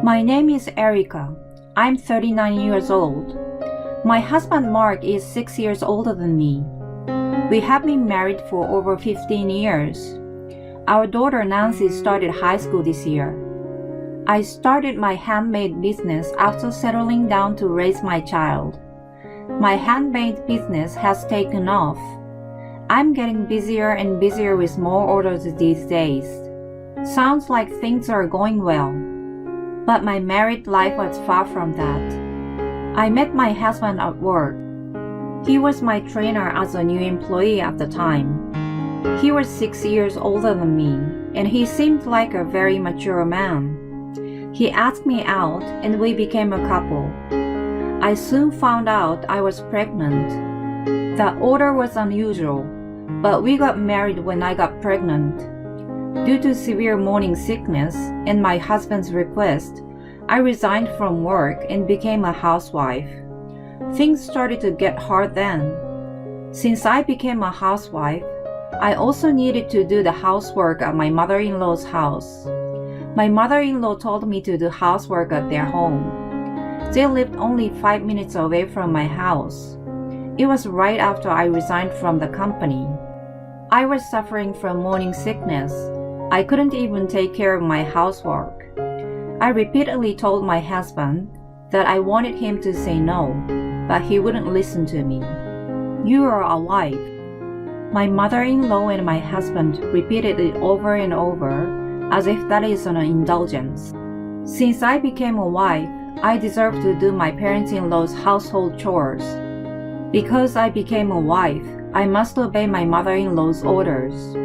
My name is Erica. I'm 39 years old. My husband Mark is 6 years older than me. We have been married for over 15 years. Our daughter Nancy started high school this year. I started my handmade business after settling down to raise my child. My handmade business has taken off. I'm getting busier and busier with more orders these days. Sounds like things are going well. But my married life was far from that. I met my husband at work. He was my trainer as a new employee at the time. He was 6 years older than me, and he seemed like a very mature man. He asked me out, and we became a couple. I soon found out I was pregnant. The order was unusual, but we got married when I got pregnant. Due to severe morning sickness and my husband's request, I resigned from work and became a housewife. Things started to get hard then. Since I became a housewife, I also needed to do the housework at my mother-in-law's house. My mother-in-law told me to do housework at their home. They lived only 5 minutes away from my house. It was right after I resigned from the company. I was suffering from morning sickness. I couldn't even take care of my housework. I repeatedly told my husband that I wanted him to say no, but he wouldn't listen to me. "You are a wife." My mother-in-law and my husband repeated it over and over as if that is an indulgence. Since I became a wife, I deserved to do my parents-in-law's household chores. Because I became a wife, I must obey my mother-in-law's orders.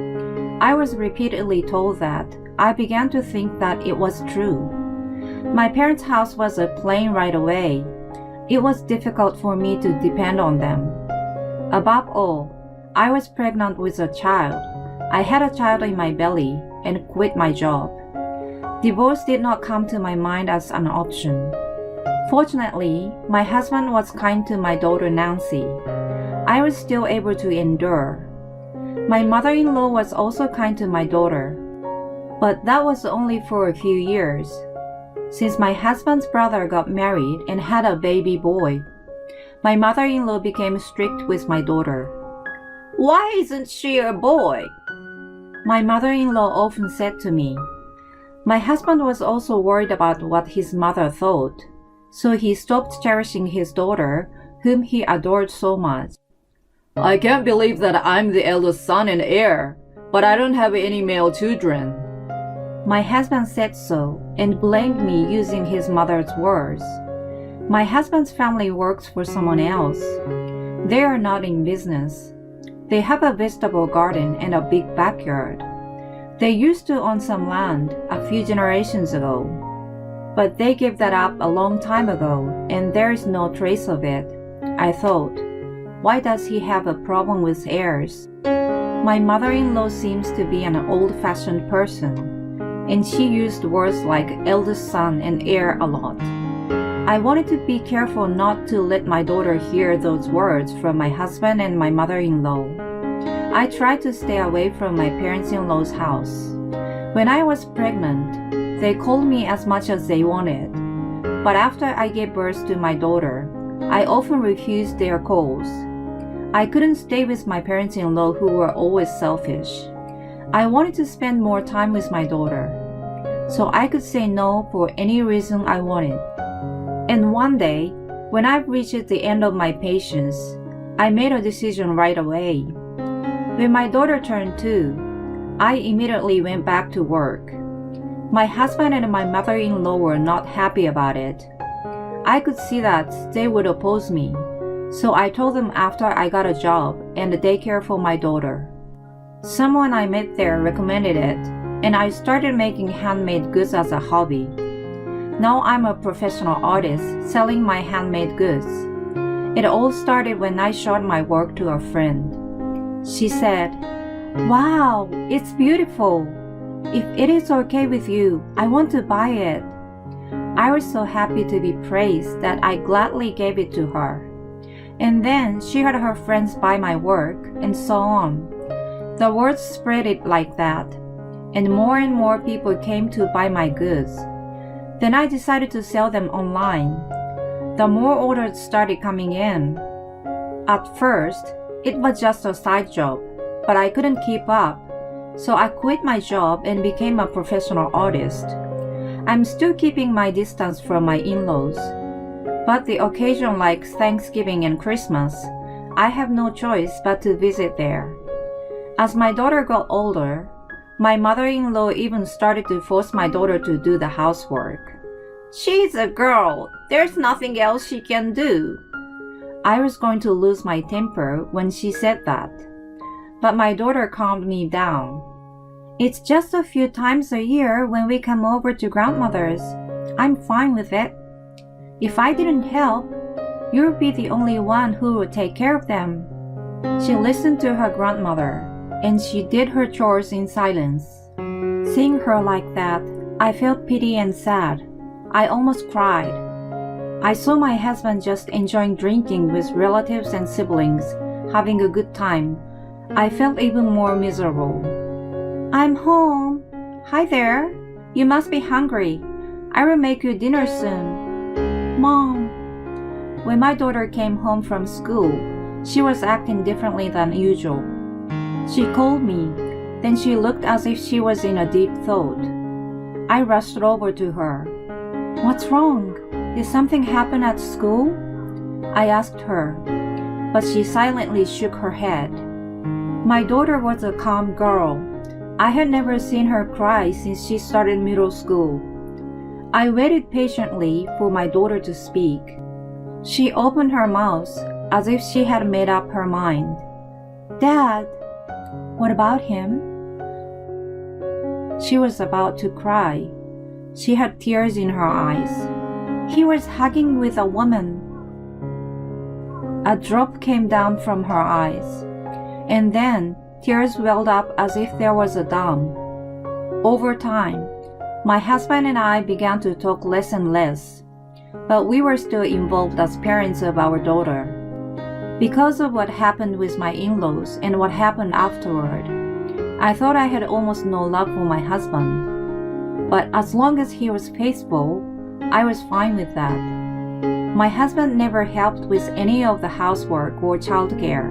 I was repeatedly told that. I began to think that it was true. My parents' house was a plane right away. It was difficult for me to depend on them. Above all, I was pregnant with a child. I had a child in my belly and quit my job. Divorce did not come to my mind as an option. Fortunately, my husband was kind to my daughter Nancy. I was still able to endure. My mother-in-law was also kind to my daughter, but that was only for a few years. Since my husband's brother got married and had a baby boy, my mother-in-law became strict with my daughter. "Why isn't she a boy?" my mother-in-law often said to me. My husband was also worried about what his mother thought, so he stopped cherishing his daughter, whom he adored so much. "I can't believe that I'm the eldest son and heir, but I don't have any male children." My husband said so and blamed me using his mother's words. My husband's family works for someone else. They are not in business. They have a vegetable garden and a big backyard. They used to own some land a few generations ago, but they gave that up a long time ago and there is no trace of it. I thought, why does he have a problem with heirs? My mother-in-law seems to be an old-fashioned person, and she used words like eldest son and heir a lot. I wanted to be careful not to let my daughter hear those words from my husband and my mother-in-law. I tried to stay away from my parents-in-law's house. When I was pregnant, they called me as much as they wanted. But after I gave birth to my daughter, I often refused their calls. I couldn't stay with my parents-in-law who were always selfish. I wanted to spend more time with my daughter, so I could say no for any reason I wanted. And one day, when I've reached the end of my patience, I made a decision right away. When my daughter turned 2, I immediately went back to work. My husband and my mother-in-law were not happy about it. I could see that they would oppose me, so I told them after I got a job and a daycare for my daughter. Someone I met there recommended it, and I started making handmade goods as a hobby. Now I'm a professional artist selling my handmade goods. It all started when I showed my work to a friend. She said, "Wow, it's beautiful. If it is okay with you, I want to buy it." I was so happy to be praised that I gladly gave it to her. And then she had her friends buy my work, and so on. The word spread it like that, and more people came to buy my goods. Then I decided to sell them online. The more orders started coming in. At first, it was just a side job, but I couldn't keep up, so I quit my job and became a professional artist. I'm still keeping my distance from my in-laws, but the occasion like Thanksgiving and Christmas, I have no choice but to visit there. As my daughter got older, my mother-in-law even started to force my daughter to do the housework. She's a girl. There's nothing else she can do. I was going to lose my temper when she said that, but my daughter calmed me down. It's just a few times a year when we come over to grandmother's. I'm fine with it. If I didn't help, you'll be the only one who would take care of them. She listened to her grandmother, and she did her chores in silence. Seeing her like that, I felt pity and sad. I almost cried. I saw my husband just enjoying drinking with relatives and siblings, having a good time. I felt even more miserable. I'm home. Hi there. You must be hungry. I will make you dinner soon. Mom. When my daughter came home from school, she was acting differently than usual. She called me, then she looked as if she was in a deep thought. I rushed over to her. What's wrong? Did something happen at school? I asked her, but she silently shook her head. My daughter was a calm girl. I had never seen her cry since she started middle school. I waited patiently for my daughter to speak. She opened her mouth as if she had made up her mind. Dad, what about him? She was about to cry. She had tears in her eyes. He was hugging with a woman. A drop came down from her eyes, and then tears welled up as if there was a dam. Over time, my husband and I began to talk less and less, but we were still involved as parents of our daughter. Because of what happened with my in-laws and what happened afterward, I thought I had almost no love for my husband. But as long as he was faithful, I was fine with that. My husband never helped with any of the housework or childcare.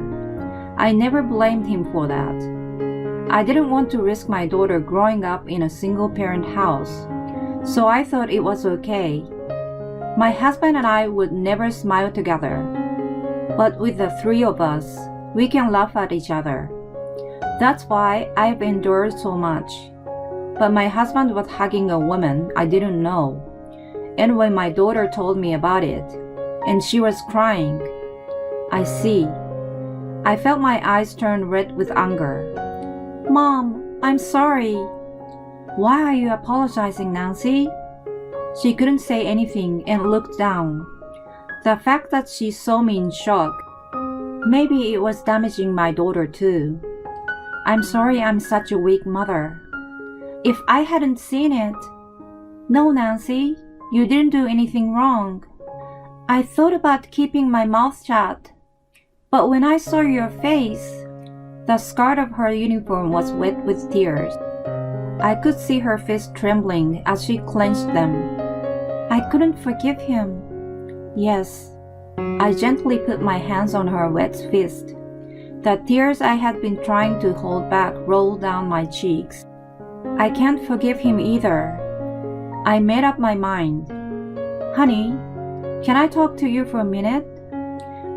I never blamed him for that. I didn't want to risk my daughter growing up in a single-parent house, so I thought it was okay. My husband and I would never smile together, but with the three of us, we can laugh at each other. That's why I've endured so much. But my husband was hugging a woman I didn't know, and when my daughter told me about it, and she was crying, I see. I felt my eyes turn red with anger. Mom, I'm sorry. Why are you apologizing, Nancy? She couldn't say anything and looked down. The fact that she saw me in shock, maybe it was damaging my daughter too. I'm sorry I'm such a weak mother. If I hadn't seen it... No, Nancy, you didn't do anything wrong. I thought about keeping my mouth shut. But when I saw your face, the skirt of her uniform was wet with tears. I could see her face trembling as she clenched them. I couldn't forgive him. Yes, I gently put my hands on her wet fist. The tears I had been trying to hold back rolled down my cheeks. I can't forgive him either. I made up my mind. Honey, can I talk to you for a minute?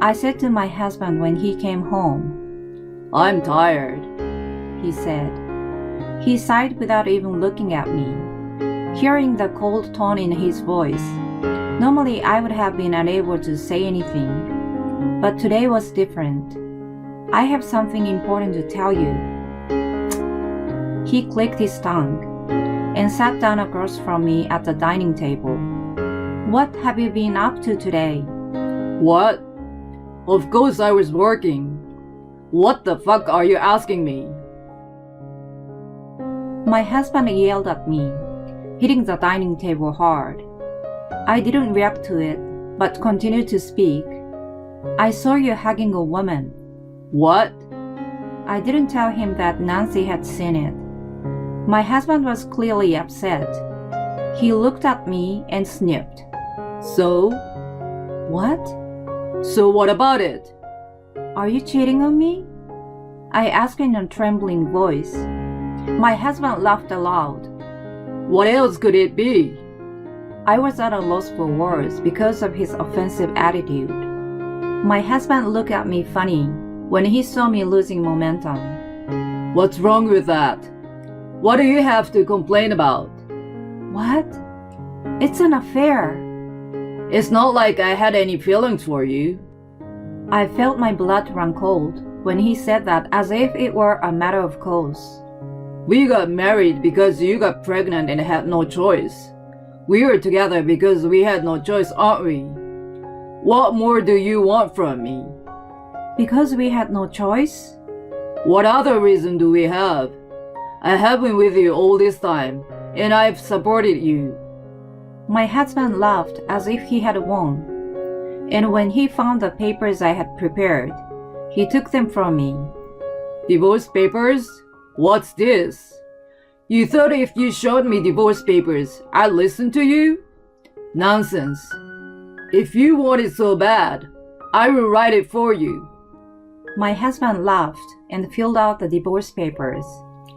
I said to my husband when he came home. I'm tired, he said. He sighed without even looking at me. Hearing the cold tone in his voice, normally I would have been unable to say anything, but today was different. I have something important to tell you. He clicked his tongue and sat down across from me at the dining table. What have you been up to today? What? Of course I was working. What the fuck are you asking me? My husband yelled at me, hitting the dining table hard. I didn't react to it, but continued to speak. I saw you hugging a woman. What? I didn't tell him that Nancy had seen it. My husband was clearly upset. He looked at me and sniffed. So? What? So what about it? Are you cheating on me? I asked in a trembling voice. My husband laughed aloud. What else could it be? I was at a loss for words because of his offensive attitude. My husband looked at me funny when he saw me losing momentum. What's wrong with that? What do you have to complain about? What? It's an affair. It's not like I had any feelings for you. I felt my blood run cold when he said that as if it were a matter of course. We got married because you got pregnant and had no choice. We were together because we had no choice, aren't we? What more do you want from me? Because we had no choice? What other reason do we have? I have been with you all this time, and I've supported you. My husband laughed as if he had won. And when he found the papers I had prepared, he took them from me. Divorce papers? What's this? You thought if you showed me divorce papers, I'd listen to you? Nonsense. If you want it so bad, I will write it for you. My husband laughed and filled out the divorce papers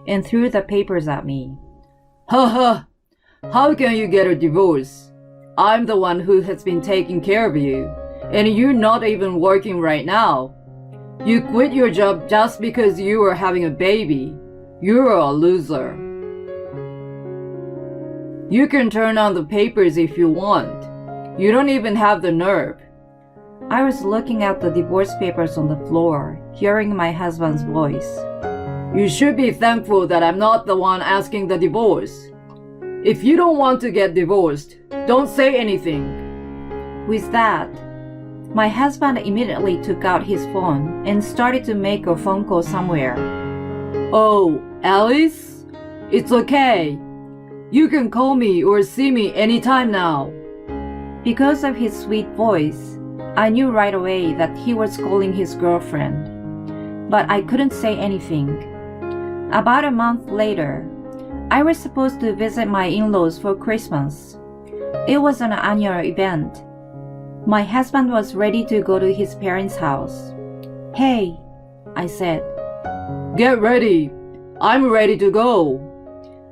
and threw the papers at me. Ha ha! How can you get a divorce? I'm the one who has been taking care of you, and you're not even working right now. You quit your job just because you were having a baby. You're a loser. You can turn on the papers if you want. You don't even have the nerve. I was looking at the divorce papers on the floor, hearing my husband's voice. You should be thankful that I'm not the one asking the divorce. If you don't want to get divorced, don't say anything. With that, my husband immediately took out his phone and started to make a phone call somewhere. Oh, Alice? It's okay. You can call me or see me anytime now. Because of his sweet voice, I knew right away that he was calling his girlfriend, but I couldn't say anything. About a month later, I was supposed to visit my in-laws for Christmas. It was an annual event. My husband was ready to go to his parents' house. Hey, I said. Get ready. I'm ready to go.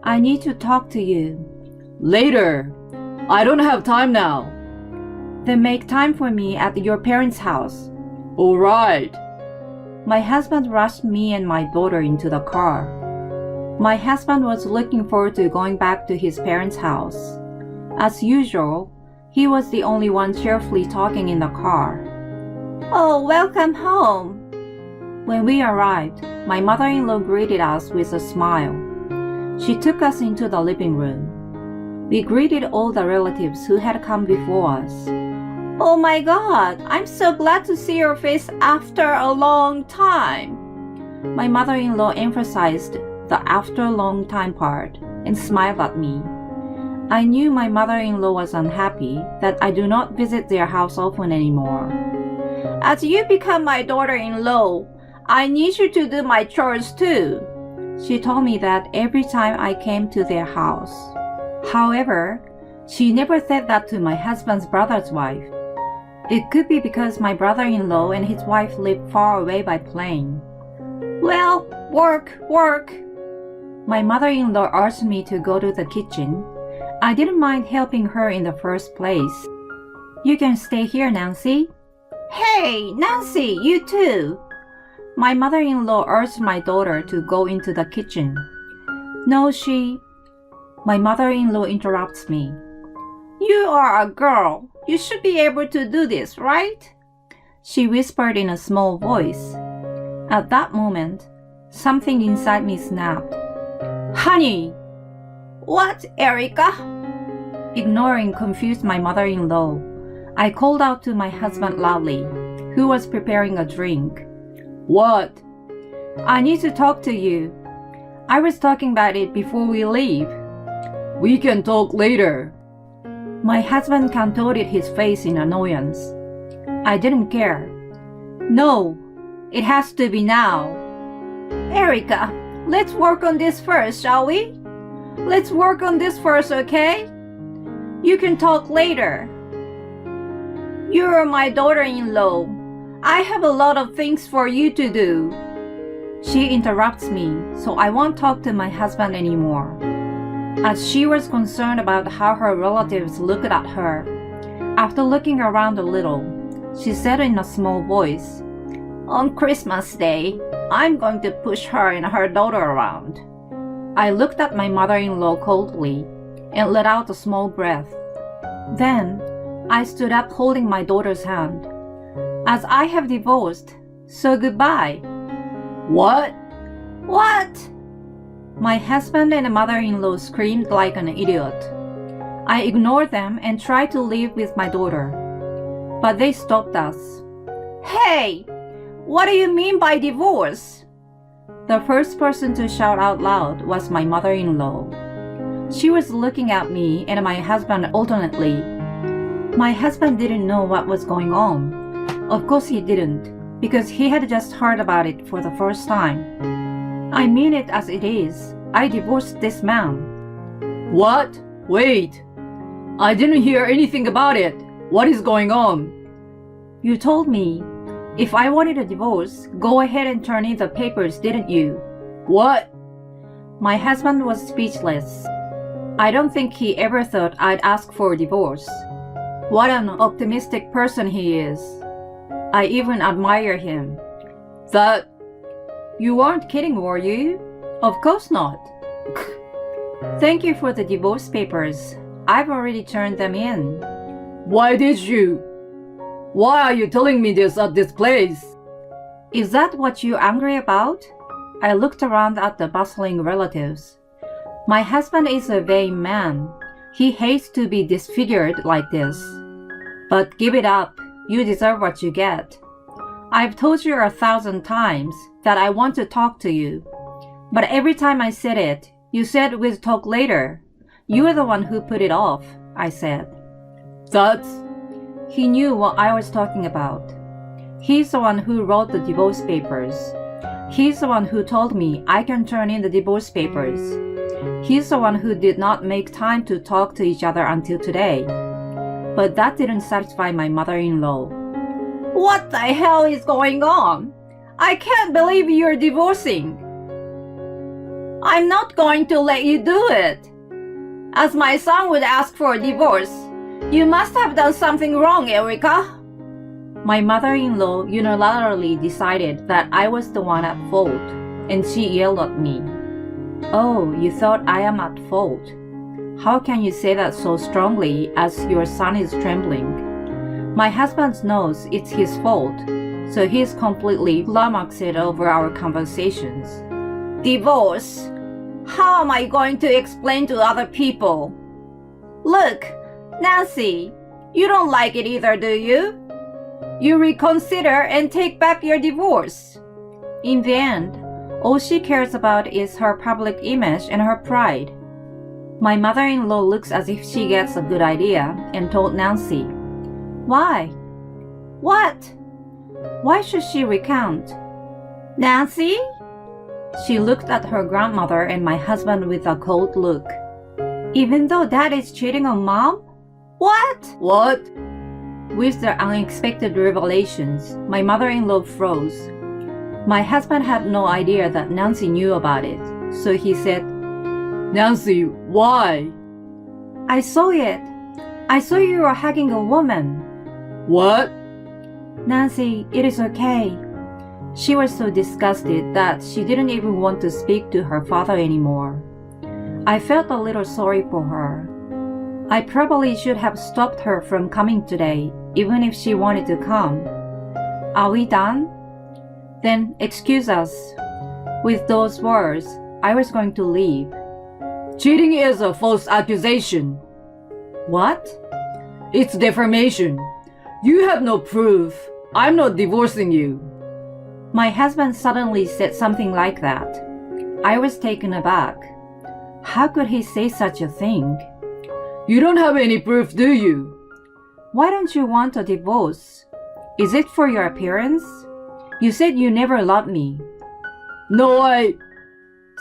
I need to talk to you. Later. I don't have time now. Then make time for me at your parents' house. All right. My husband rushed me and my daughter into the car. My husband was looking forward to going back to his parents' house. As usual, he was the only one cheerfully talking in the car. Oh, welcome home. When we arrived, my mother-in-law greeted us with a smile. She took us into the living room. We greeted all the relatives who had come before us. Oh my God, I'm so glad to see your face after a long time. My mother-in-law emphasized the after a long time part and smiled at me. I knew my mother-in-law was unhappy that I do not visit their house often anymore. As you become my daughter-in-law, I need you to do my chores too. She told me that every time I came to their house. However, she never said that to my husband's brother's wife. It could be because my brother-in-law and his wife lived far away by plane. Well, work. My mother-in-law asked me to go to the kitchen. I didn't mind helping her in the first place. You can stay here, Nancy. Hey, Nancy, you too. My mother-in-law urged my daughter to go into the kitchen. No, My mother-in-law interrupts me. You are a girl. You should be able to do this, right? She whispered in a small voice. At that moment, something inside me snapped. Honey! What, Erica? Ignoring confused my mother-in-law, I called out to my husband loudly, who was preparing a drink. What? I need to talk to you. I was talking about it before we leave. We can talk later. My husband contorted his face in annoyance. I didn't care. No, it has to be now. Erica, let's work on this first, shall we? Let's work on this first, okay? You can talk later. You're my daughter-in-law. I have a lot of things for you to do. She interrupts me, so I won't talk to my husband anymore. As she was concerned about how her relatives looked at her, after looking around a little, she said in a small voice, "On Christmas Day, I'm going to push her and her daughter around." I looked at my mother-in-law coldly and let out a small breath. Then, I stood up holding my daughter's hand. "As I have divorced, so goodbye." What? What? My husband and mother-in-law screamed like an idiot. I ignored them and tried to leave with my daughter. But they stopped us. "Hey! What do you mean by divorce?" The first person to shout out loud was my mother-in-law. She was looking at me and my husband alternately. My husband didn't know what was going on. Of course he didn't, because he had just heard about it for the first time. "I mean it as it is. I divorced this man." What? Wait. I didn't hear anything about it. What is going on? "You told me if I wanted a divorce, go ahead and turn in the papers, didn't you?" What? My husband was speechless. I don't think he ever thought I'd ask for a divorce. What an optimistic person he is. I even admire him. That... You weren't kidding, were you? Of course not. "Thank you for the divorce papers. I've already turned them in." Why did you? Why are you telling me this at this place? "Is that what you're angry about?" I looked around at the bustling relatives. My husband is a vain man. He hates to be disfigured like this. But give it up. You deserve what you get. I've told you 1,000 times that I want to talk to you. But every time I said it, you said we'd talk later. You're the one who put it off," I said. That's... He knew what I was talking about. He's the one who wrote the divorce papers. He's the one who told me I can turn in the divorce papers. He's the one who did not make time to talk to each other until today. But that didn't satisfy my mother-in-law. "What the hell is going on? I can't believe you're divorcing. I'm not going to let you do it. As my son would ask for a divorce, you must have done something wrong, Erica." My mother-in-law unilaterally decided that I was the one at fault, and she yelled at me. "Oh, you thought I am at fault? How can you say that so strongly as your son is trembling?" My husband knows it's his fault, so he's completely flummoxed over our conversations. "Divorce? How am I going to explain to other people? Look, Nancy, you don't like it either, do you? You reconsider and take back your divorce." In the end, all she cares about is her public image and her pride. My mother-in-law looks as if she gets a good idea and told Nancy. "Why? What? Why should she recount?" "Nancy?" She looked at her grandmother and my husband with a cold look. "Even though Dad is cheating on Mom? What?" What? With the unexpected revelations, my mother-in-law froze. My husband had no idea that Nancy knew about it, so he said, Nancy, why? "I saw it. I saw you were hugging a woman." What? "Nancy, it is okay." She was so disgusted that she didn't even want to speak to her father anymore. I felt a little sorry for her. I probably should have stopped her from coming today, even if she wanted to come. "Are we done? Then excuse us." With those words, I was going to leave. Cheating is a false accusation. "What?" It's defamation. You have no proof. I'm not divorcing you. My husband suddenly said something like that. I was taken aback. How could he say such a thing? You don't have any proof, do you? "Why don't you want a divorce? Is it for your appearance? You said you never loved me." No,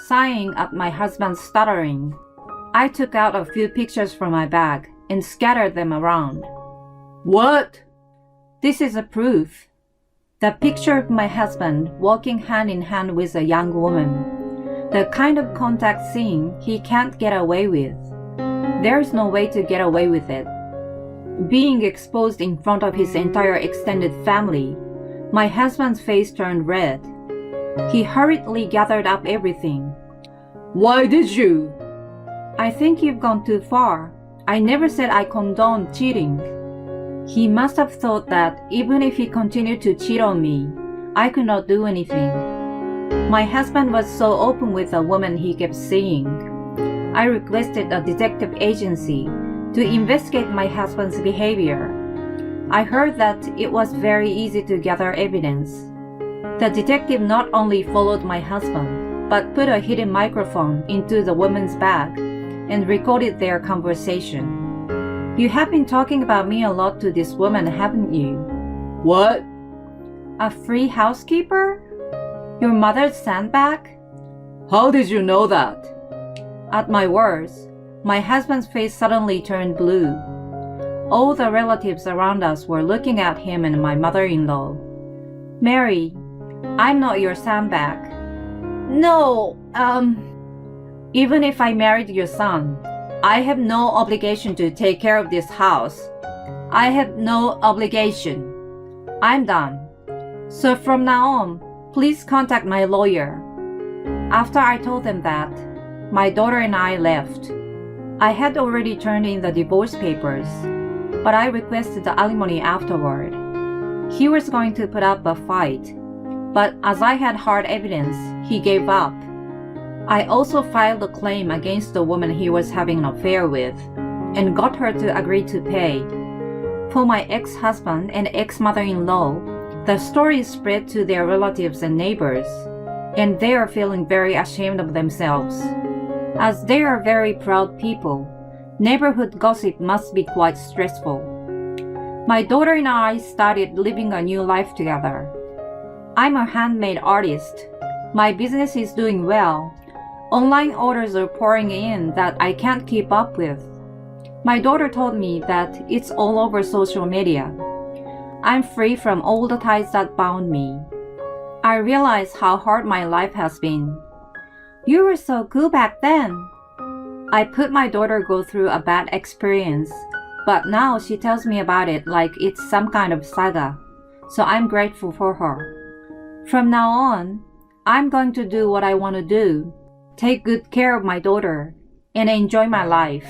Sighing at my husband's stuttering, I took out a few pictures from my bag and scattered them around. What? This is a proof. The picture of my husband walking hand in hand with a young woman. The kind of contact scene he can't get away with. There's no way to get away with it. Being exposed in front of his entire extended family, my husband's face turned red. He hurriedly gathered up everything. Why did you? I think you've gone too far. I never said I condone cheating. He must have thought that even if he continued to cheat on me, I could not do anything. My husband was so open with the woman he kept seeing. I requested a detective agency to investigate my husband's behavior. I heard that it was very easy to gather evidence. The detective not only followed my husband, but put a hidden microphone into the woman's bag and recorded their conversation. You have been talking about me a lot to this woman, haven't you? What? A free housekeeper? Your mother's sandbag? How did you know that? At my words, my husband's face suddenly turned blue. All the relatives around us were looking at him and my mother-in-law. Mary, I'm not your sandbag. No, Even if I married your son, I have no obligation to take care of this house. I have no obligation. I'm done. So from now on, please contact my lawyer. After I told them that, my daughter and I left. I had already turned in the divorce papers, but I requested the alimony afterward. He was going to put up a fight, but as I had hard evidence, he gave up. I also filed a claim against the woman he was having an affair with and got her to agree to pay. For my ex-husband and ex-mother-in-law, the story spread to their relatives and neighbors, and they are feeling very ashamed of themselves. As they are very proud people, neighborhood gossip must be quite stressful. My daughter and I started living a new life together. I'm a handmade artist. My business is doing well. Online orders are pouring in that I can't keep up with. My daughter told me that it's all over social media. I'm free from all the ties that bound me. I realize how hard my life has been. You were so cool back then. I put my daughter go through a bad experience, but now she tells me about it like it's some kind of saga, so I'm grateful for her. From now on, I'm going to do what I want to do, take good care of my daughter, and enjoy my life.